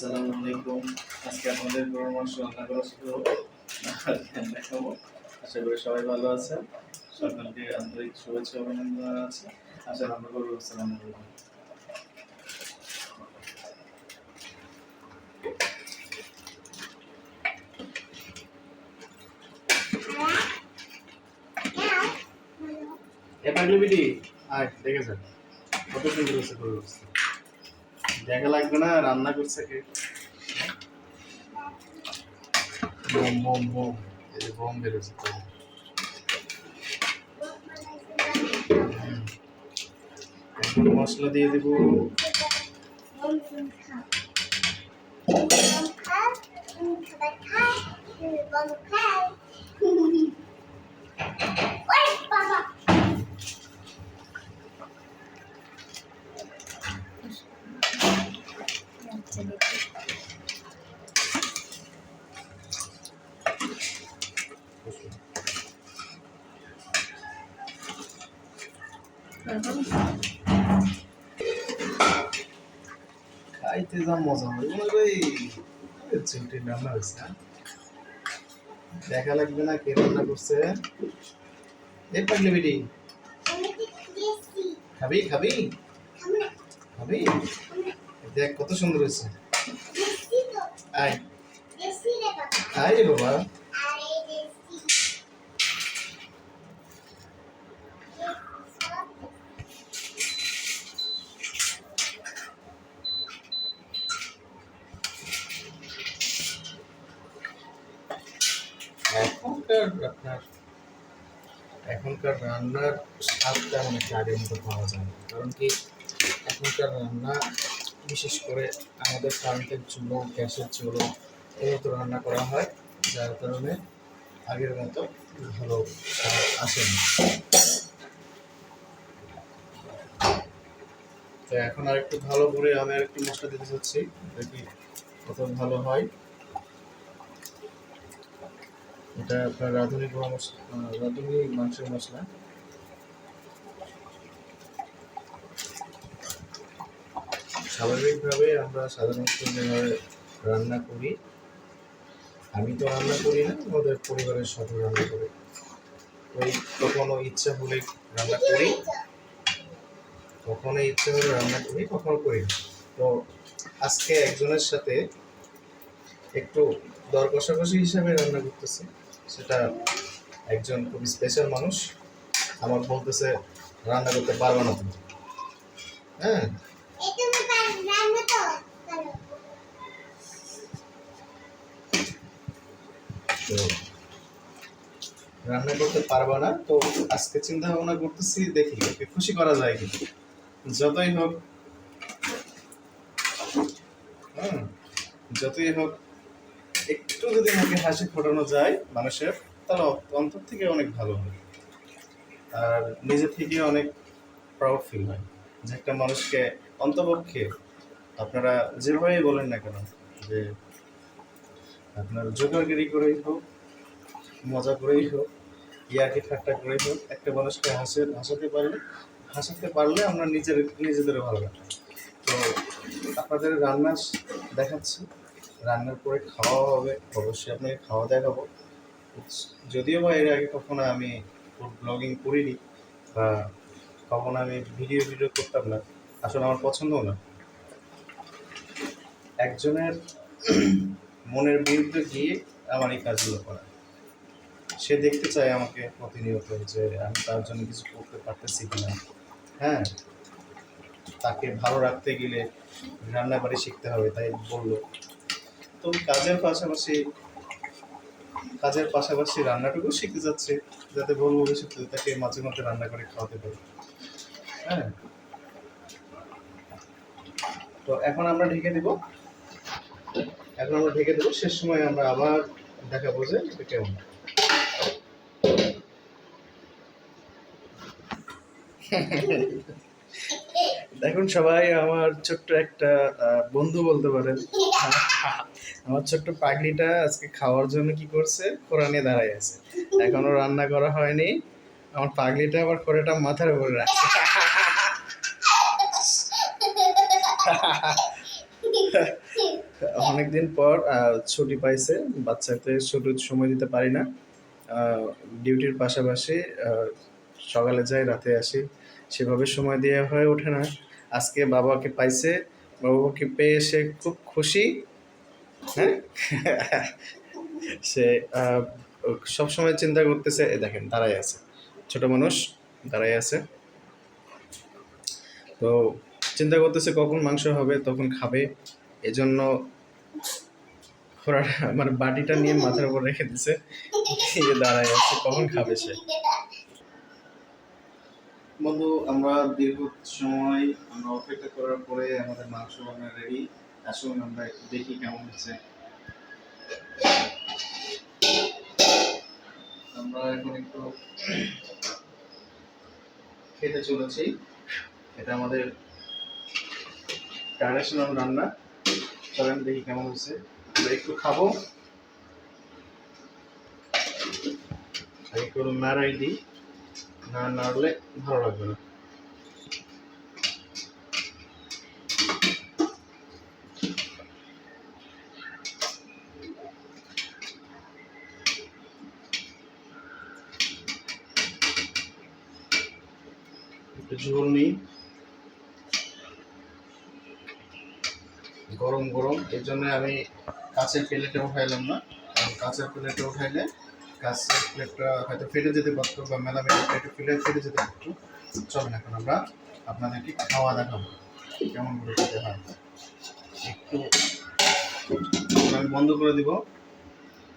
আসসালামু আলাইকুম। আজকে আপনাদের গরুর মাংস রান্না করা শুরু দেখাবো। আশা করি সবাই ভালো আছেন। সকলকে আন্তরিক শুভেচ্ছা অভিনন্দন আছে। আশা রান্না করবো। আসসালামু আলাইকুম। দেখেছেন কত সুন্দর হচ্ছে গরুর মাংস। দেখা লাগবে না রান্না করছে কে। বোম বোম বোম, এই যে বোম বেরোচ্ছে তো। এখন মশলা দিয়ে দেব। খাইতে যা মজা হয় চিমটি রান্না হয়েছে। দেখা লাগবে না কে রান্না করছে। এই পাগলি বেটি খাবি খাবি খাবি, দেখ কত সুন্দর হয়েছে। আয় আয় রে বাবা। এখনকার রান্নার স্বাদটা অনেকটা আগের মতো পাওয়া যায় না। কারণ কি, এখনকার রান্না বিশেষ করে আমাদের কারেন্টের চুলো, গ্যাসের চুলো এগুলো তো রান্না করা হয়, যার কারণে আগের মতো ভালো স্বাদ আসে না। তো এখন আর একটু ভালো করে আমি আর একটু মশলা দিতে চাচ্ছি, দেখি কত ভালো হয়। এটা আপনার রাঁধুনি মাংসের মশলা। স্বাভাবিকভাবে আমরা সাধারণত যেভাবে রান্না করি, আমি তো রান্না করি না, আমাদের পরিবারের সাথে রান্না করি। ওই কখনো ইচ্ছা হলে রান্না করি, কখনো ইচ্ছা হলে রান্না করি, কখনো করি না। তো আজকে একজনের সাথে একটু দর কষাকষি হিসাবে রান্না করতেছি। সেটা একজন খুবই স্পেশাল মানুষ আমার বলতেছে রান্না করতে পারবো না তুমি। হ্যাঁ, তো রান্না করতে পারবো না, তো আজকে চিন্তা ভাবনা করতেছি দেখি ওকে খুশি করা যায় কি। যতই হোক যতই হোক একটু যদি মুখে হাসি ফোটানো যায় মানুষের, তাহলে অন্তর থেকে অনেক ভালো হয় আর নিজে থেকে অনেক প্রাউড ফিল হয় যে একটা মানুষকে অন্তপক্ষে আপনারা যেভাবেই বলেন না কেন, যে আপনার জোগাড়গিরি করেই হোক, মজা করেই হোক, ইয়ার্কি ঠাট্টা করেই হোক, একটা মানুষকে হাসাতে পারলে আমরা নিজেদেরও ভালো লাগে। তো আপনাদের রান্না দেখাচ্ছি, রান্নার পরে খাওয়া হবে, অবশ্যই আপনাকে খাওয়া দেখাবো। যদিও বা এর আগে কখনো আমি ফুড ব্লগিং করিনি বা কখনো আমি ভিডিও করতাম না, আসলে আমার পছন্দও না। একজনের মনের বিরুদ্ধে গিয়ে আমার এই কাজগুলো করা। সে দেখতে চায় আমাকে প্রতিনিয়ত যে আমি তার জন্য কিছু করতে পারতেছি কিনা। হ্যাঁ, তাকে ভালো রাখতে গেলে রান্নাবাড়ি শিখতে হবে, তাই বললো। তো কাজের পাশাপাশি রান্নাটুকু শিখতে যাচ্ছে, যাতে বলবো ভবিষ্যতে তাকে মাঝে মাঝে রান্না করে খাওয়াতে পারি। হ্যাঁ, তো এখন আমরা ঢেকে দেবো। শেষ সময় আমরা আবার দেখাবো যে এটা কেমন। দেখুন সবাই, আমার ছোট্ট একটা বন্ধু বলতে পারেন, আমার ছোট্ট পাগলিটা আজকে খাওয়ার জন্য কি করছে, খোরা নিয়ে দাঁড়ায় আছে। এখনো রান্না করা হয়নি, আমার পাগলিটা আবার খোরাটা মাথার উপরে রাখছে। অনেকদিন পর ছুটি পাইছে, বাচ্চাকে ছুটির সময় দিতে পারি না। ডিউটির পাশাপাশি আহ, সকালে যাই রাতে আসি, সেভাবে সময় দেওয়া হয়ে ওঠে না। আজকে বাবাকে পাইছে, বাবাকে পেয়ে সে খুব খুশি। হ্যাঁ। সে সব সময় চিন্তা করতেছে, এ দেখেন দাঁড়ায় আছে, ছোট মানুষ দাঁড়ায় আছে। তো চিন্তা করতেছে কখন মাংস হবে তখন খাবে। এজন্য ওরা মানে বাটিটা নিয়ে মাথার উপর রেখে দিছে, দিয়ে দাঁড়ায় আছে কখন খাবে সে। বন্ধু, আমরা দীর্ঘ সময় আমরা অপেক্ষা করার পরে আমাদের মাংস রান্না রেডি। আসুন আমরা একটু দেখি কেমন হচ্ছে। আমরা এখন একটু খেতে চলেছি। এটা আমাদের ট্র্যাডিশনাল রান্না। চলেন দেখি কেমন হচ্ছে। আমরা একটু খাবো, একটু নাড়াই দিই, না নাড়লে ভালো লাগবে না। একটু ঝোল নিই, গরম গরম, এই জন্য আমি কাঁচের প্লেটে উঠাইলাম না। কারণ কাঁচের প্লেটে উঠাইলে কাঁচের প্লেটটা হয়তো ফেটে যেতে পারতো, বা মেলামেলা প্লেটে ফেটে যেতে পারতো। চলেন এখন আমরা আপনাদেরকে খাওয়া দেখাবো কেমন করে খেতে হয়। একটু আমি বন্ধ করে দিব।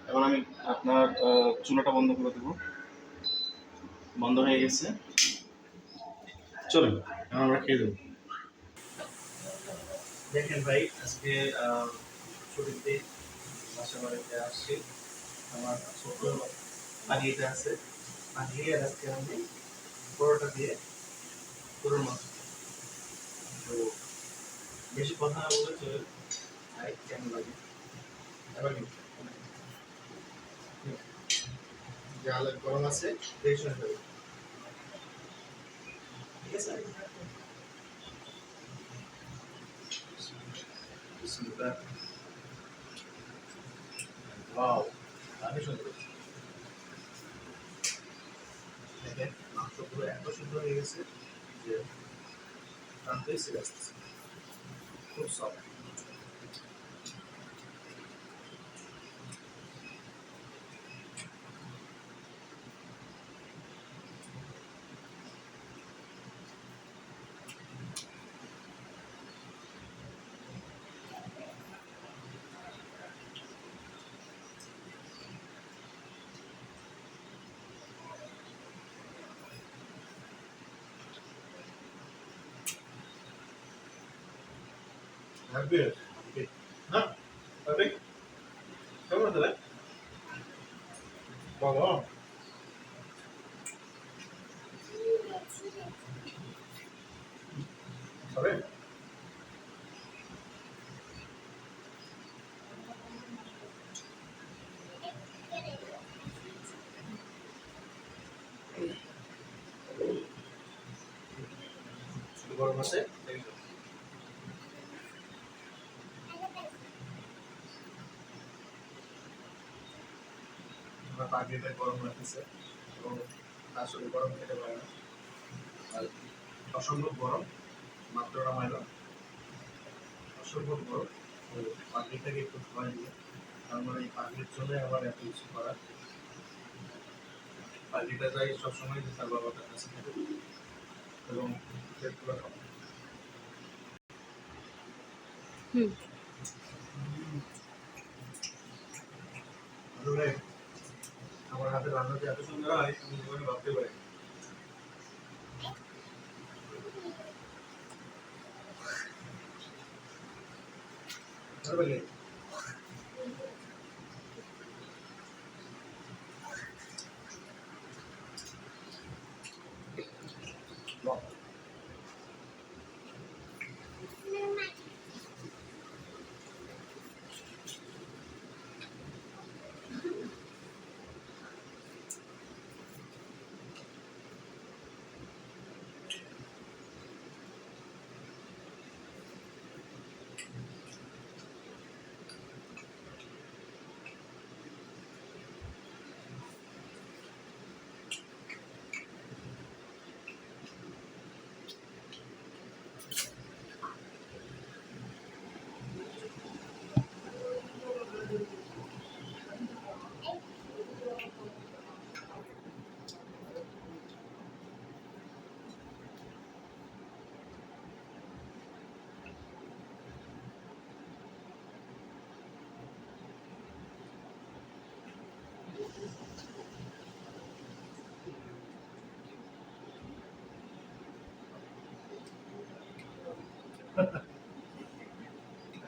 এখন আমি আপনার চুলাটা বন্ধ করে দেব। বন্ধ হয়ে গেছে, চলুন এখন আমরা খেয়ে দেবো। দেখেন ভাই, আজকে ছুটিতে বাসা বাড়িতে আসছি। আমার ছোট পানিটা আছে, পানিয়ে আজকে আমি পরোটা দিয়ে গরুর মাংস। তো বেশি কথা না বলে চলে খাই, কেমন লাগে এবার জাল গরম আছে, বেশি হয়ে যাবে। ঠিক আছে, বিসমিল্লাহ। ওয়াও, আমি সুন্দর। দেখেন মাংসগুলো এত সুন্দর হয়ে গেছে যে টানতেই ছিঁড়ে আসতেছে, খুব সফট। Have beer. Okay. না তবে কেমন আছে রে বাবা? তবে গরম আছে, আমরা পাখিটা গরম রাখতেছে এবং আসলে গরম খেতে পারে না, আর অসম্ভব গরম, মাত্র নামাইলাম, অসম্ভব গরম। তো পাখিটাকে একটু ধোয়া দিয়ে, তার মানে এই পাখির জন্য আবার এত কিছু করা। পাখিটা চাই সবসময় যে তার বাবাটার কাছে থাকে এবং পেটগুলো খাবে। আসলে আমার হাতে রান্না যে এত সুন্দর হয় আমি জীবনে ভাবতে পারি।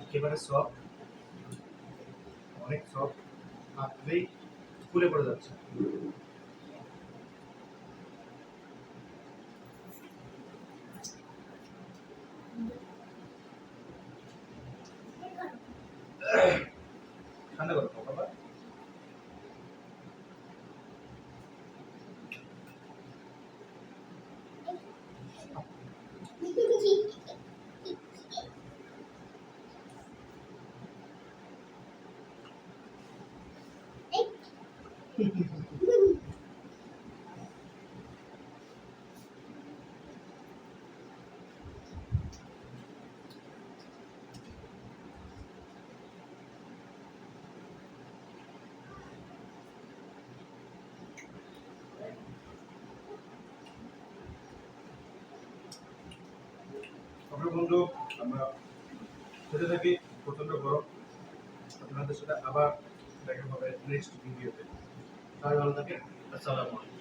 একেবারে সফট, অনেক সফট, হাতলেই ফুলে পড়ে যাচ্ছে। ঠান্ডা করো বাবা। আমরা বন্ধু, আমরা খেতে থাকি, প্রচন্ড গরম। আপনাদের সাথে আবার দেখা হবে নেক্সট ভিডিওতে। সবাই ভালো থাকেন। আসসালামু আলাইকুম।